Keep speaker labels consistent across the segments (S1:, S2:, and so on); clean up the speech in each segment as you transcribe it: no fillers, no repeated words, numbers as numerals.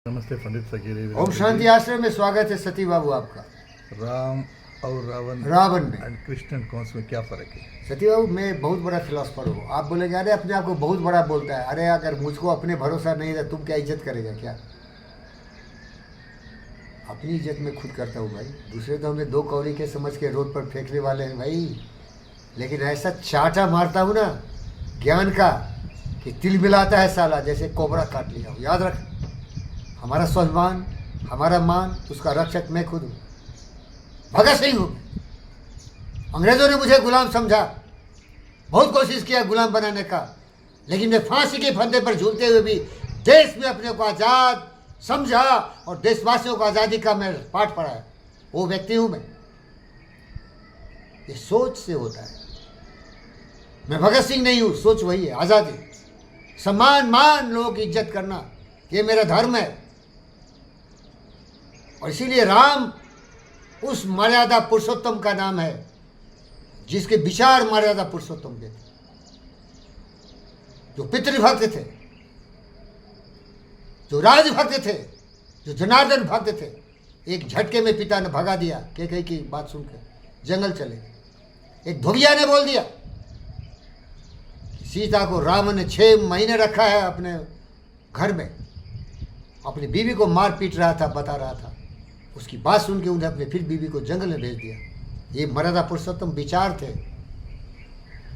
S1: नमस्ते पंडित फकीर।
S2: ओम शांति आश्रम में स्वागत है सती बाबू आपका।
S1: राम और
S2: रावण में
S1: एंड कृष्ण एंड कंस में क्या फर्क है?
S2: सती बाबू, मैं बहुत बड़ा फिलोसफर हूँ। आप बोलेंगे अरे अपने आप को बहुत बड़ा बोलता है। अरे अगर मुझको अपने भरोसा नहीं है तुम क्या इज्जत करेगा क्या? अपनी इज्जत मैं खुद करता हूँ भाई। दूसरे तो हमें दो कौड़ी के समझ के रोड पर फेंकने वाले हैं भाई, लेकिन ऐसा चाटा मारता हूँ ना ज्ञान का कि तिल मिलाता है साला, जैसे कोबरा काट लिया हो। याद रख, हमारा स्वाभिमान, हमारा मान, उसका रक्षक मैं खुद हूँ। भगत सिंह हूँ। अंग्रेजों ने मुझे गुलाम समझा, बहुत कोशिश किया गुलाम बनाने का, लेकिन मैं फांसी के फंदे पर झूलते हुए भी देश में अपने को आज़ाद समझा और देशवासियों को आज़ादी का मैं पाठ पढ़ाया। वो व्यक्ति हूँ मैं। ये सोच से होता है। मैं भगत सिंह नहीं हूँ, सोच वही है, आज़ादी, सम्मान, मान, लोगों की इज्जत करना, ये मेरा धर्म है। और इसीलिए राम उस मर्यादा पुरुषोत्तम का नाम है जिसके विचार मर्यादा पुरुषोत्तम के थे, जो पितृभक्त थे, जो राजभक्त थे, जो जनार्दन भक्त थे। एक झटके में पिता ने भगा दिया कैकेयी की बात सुनकर, जंगल चले गए। एक धोबिया ने बोल दिया सीता को रावण ने 6 महीने रखा है अपने घर में, अपनी बीवी को मार पीट रहा था, बता रहा था। उसकी बात सुन के उन्हें अपने फिर बीवी को जंगल में भेज दिया। ये मर्यादा पुरुषोत्तम विचार थे।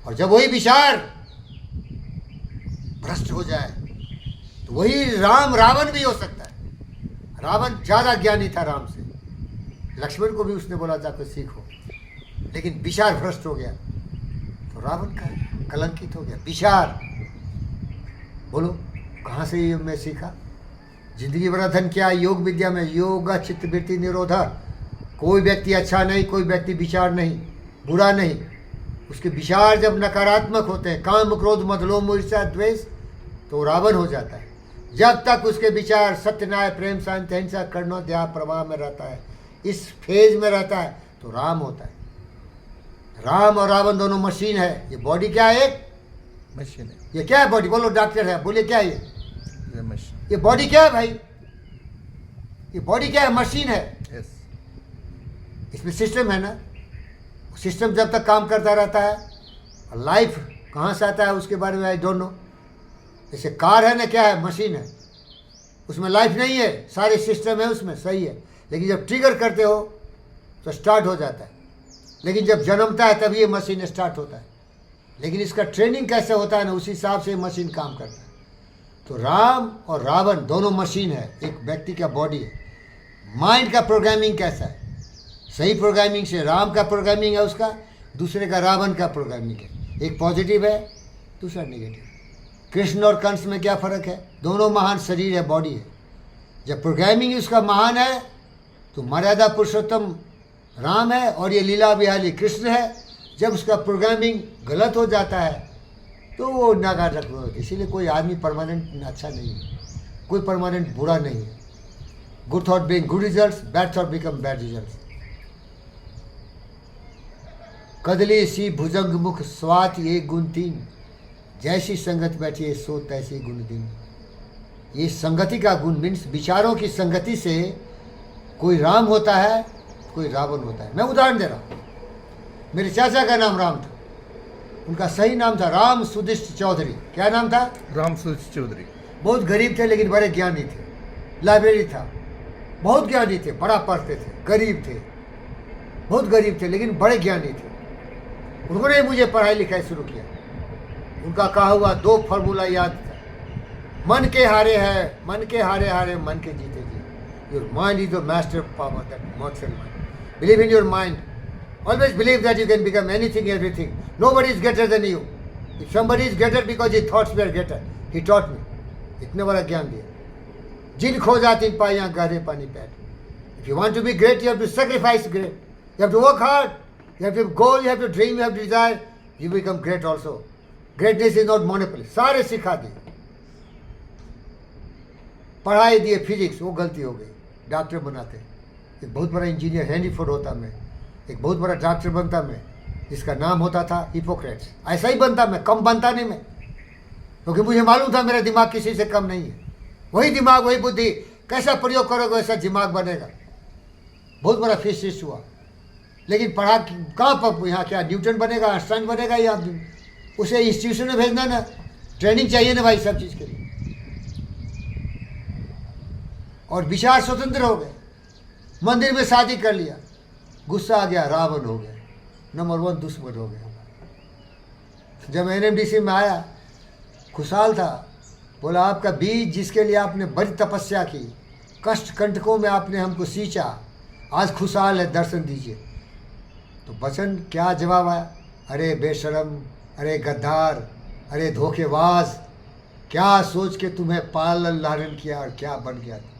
S2: और जब वही विचार भ्रष्ट हो जाए तो वही राम रावण भी हो सकता है। रावण ज्यादा ज्ञानी था राम से, लक्ष्मण को भी उसने बोला जाकर सीखो, लेकिन विचार भ्रष्ट हो गया तो रावण का कलंकित हो गया। विचार, बोलो कहाँ से ये मैं सीखा? जिंदगी भरा धन क्या? योग विद्या में योगा चित्त वृत्ति निरोधा। कोई व्यक्ति अच्छा नहीं, कोई व्यक्ति विचार नहीं, बुरा नहीं। उसके विचार जब नकारात्मक होते हैं, काम क्रोध मद लोभ ईर्ष्या द्वेष, तो रावण हो जाता है। जब तक उसके विचार सत्य न्याय प्रेम शांति अहिंसा करुणा दया प्रवाह में रहता है, इस फेज में रहता है, तो राम होता है। राम और रावण दोनों मशीन है। ये बॉडी क्या है? एक
S1: मशीन है।
S2: ये क्या है बॉडी? बोलो डॉक्टर है, बोले क्या है
S1: ये मशीन।
S2: ये बॉडी क्या है भाई? ये बॉडी क्या है? मशीन है।
S1: यस।
S2: इसमें सिस्टम है ना। सिस्टम जब तक काम करता रहता है, और लाइफ कहाँ से आता है उसके बारे में आई डोंट नो। जैसे कार है ना, क्या है? मशीन है, उसमें लाइफ नहीं है, सारे सिस्टम है उसमें, सही है। लेकिन जब ट्रिगर करते हो तो स्टार्ट हो जाता है। लेकिन जब जन्मता है तभी ये मशीन स्टार्ट होता है। लेकिन इसका ट्रेनिंग कैसे होता है ना, उसी हिसाब से मशीन काम करता है। तो राम और रावण दोनों मशीन है, एक व्यक्ति का बॉडी है। माइंड का प्रोग्रामिंग कैसा है? सही प्रोग्रामिंग से राम का प्रोग्रामिंग है उसका, दूसरे का रावण का प्रोग्रामिंग है। एक पॉजिटिव है, दूसरा नेगेटिव। कृष्ण और कंस में क्या फ़र्क है? दोनों महान शरीर है, बॉडी है। जब प्रोग्रामिंग उसका महान है तो मर्यादा पुरुषोत्तम राम है और ये लीला विहारी कृष्ण है। जब उसका प्रोग्रामिंग गलत हो जाता है तो वो नकारात्मक होती है। इसीलिए कोई आदमी परमानेंट अच्छा नहीं है, कोई परमानेंट बुरा नहीं है। Good thought bring good results, bad thought become bad results. कदली सी भुजंग मुख स्वात ये गुण 3, जैसी संगत बैठी सो तैसी गुण दिन। ये संगति का गुण मीन्स विचारों की संगति से कोई राम होता है, कोई रावण होता है। मैं उदाहरण दे रहा हूँ। मेरे चाचा का नाम राम था, उनका सही नाम था राम सुदिष्ट चौधरी। क्या नाम था?
S1: राम सुदिष्ट चौधरी। बहुत
S2: गरीब थे लेकिन बड़े ज्ञानी थे। लाइब्रेरी था, बहुत ज्ञानी थे, बड़ा पढ़ते थे, गरीब थे, बहुत गरीब थे लेकिन बड़े ज्ञानी थे। उन्होंने मुझे पढ़ाई लिखाई शुरू किया। उनका कहा हुआ 2 फार्मूला याद था। मन के हारे है, मन के हारे हारे मन के जीते जी। Your mind is the master power that mortal mind. Believe in your mind. Always believe that you can become anything, everything. Nobody is greater than you. If somebody is greater because his thoughts were greater, he taught me. इतने बड़ा ज्ञान दिया। जिन खो जाती पाइयाँ गहरे पानी पैर। If you want to be great, you have to sacrifice great. You have to work hard. You have to have goal. You have to dream. You have to desire. You become great also. Greatness is not monopoly. सारे सिखा दिए। पढ़ाई दिए physics, वो गलती हो गई। Doctor बनाते, एक बहुत बड़ा इंजीनियर हेनरी फोर्ड होता मैं, एक बहुत बड़ा डॉक्टर बनता मैं, जिसका नाम होता था हिपोक्रेट्स। ऐसा ही बनता मैं, कम बनता नहीं मैं, क्योंकि मुझे मालूम था मेरा दिमाग किसी से कम नहीं है। वही दिमाग वही बुद्धि कैसा प्रयोग करोगे वैसा दिमाग बनेगा। बहुत बड़ा फिजिसिस्ट हुआ, लेकिन पढ़ा कहाँ पर, यहाँ क्या न्यूटन बनेगा, आइंस्टाइन बनेगा, या उसे इंस्टीट्यूशन में भेजना ना, ट्रेनिंग चाहिए ना भाई सब चीज़ के लिए। और विचार स्वतंत्र हो गए, मंदिर में शादी कर लिया, गुस्सा आ गया, रावण हो गया, नंबर 1 दुश्मन हो गया। जब एनएमडीसी में आया खुशहाल था, बोला आपका बीज जिसके लिए आपने बड़ी तपस्या की, कष्ट कंटकों में आपने हमको सींचा, आज खुशहाल है, दर्शन दीजिए। तो बचन क्या जवाब आया, अरे बेशरम, अरे गद्दार, अरे धोखेबाज, क्या सोच के तुम्हें पालन लालन किया और क्या बन गया था,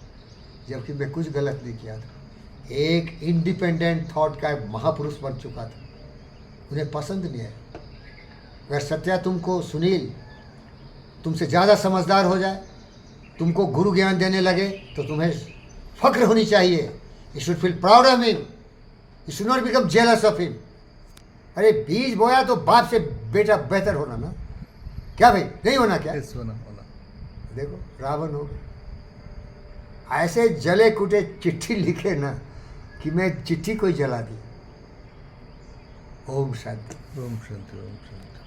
S2: जबकि मैं कुछ गलत नहीं किया था। एक इंडिपेंडेंट थॉट का महापुरुष बन चुका था, उन्हें पसंद नहीं है। अगर सत्या तुमको, सुनील तुमसे ज़्यादा समझदार हो जाए, तुमको गुरु ज्ञान देने लगे, तो तुम्हें फक्र होनी चाहिए। You should feel proud of him, you should not become jealous of him. अरे बीज बोया तो बाप से बेटा बेहतर होना ना, क्या भाई, नहीं होना क्या?
S1: यस, होना होना।
S2: देखो रावण हो गया। ऐसे जले कुटे चिट्ठी लिखे ना कि मैं चिट्ठी कोई जला दी। ओम शांति।
S1: ओम शांति, ओम शांति।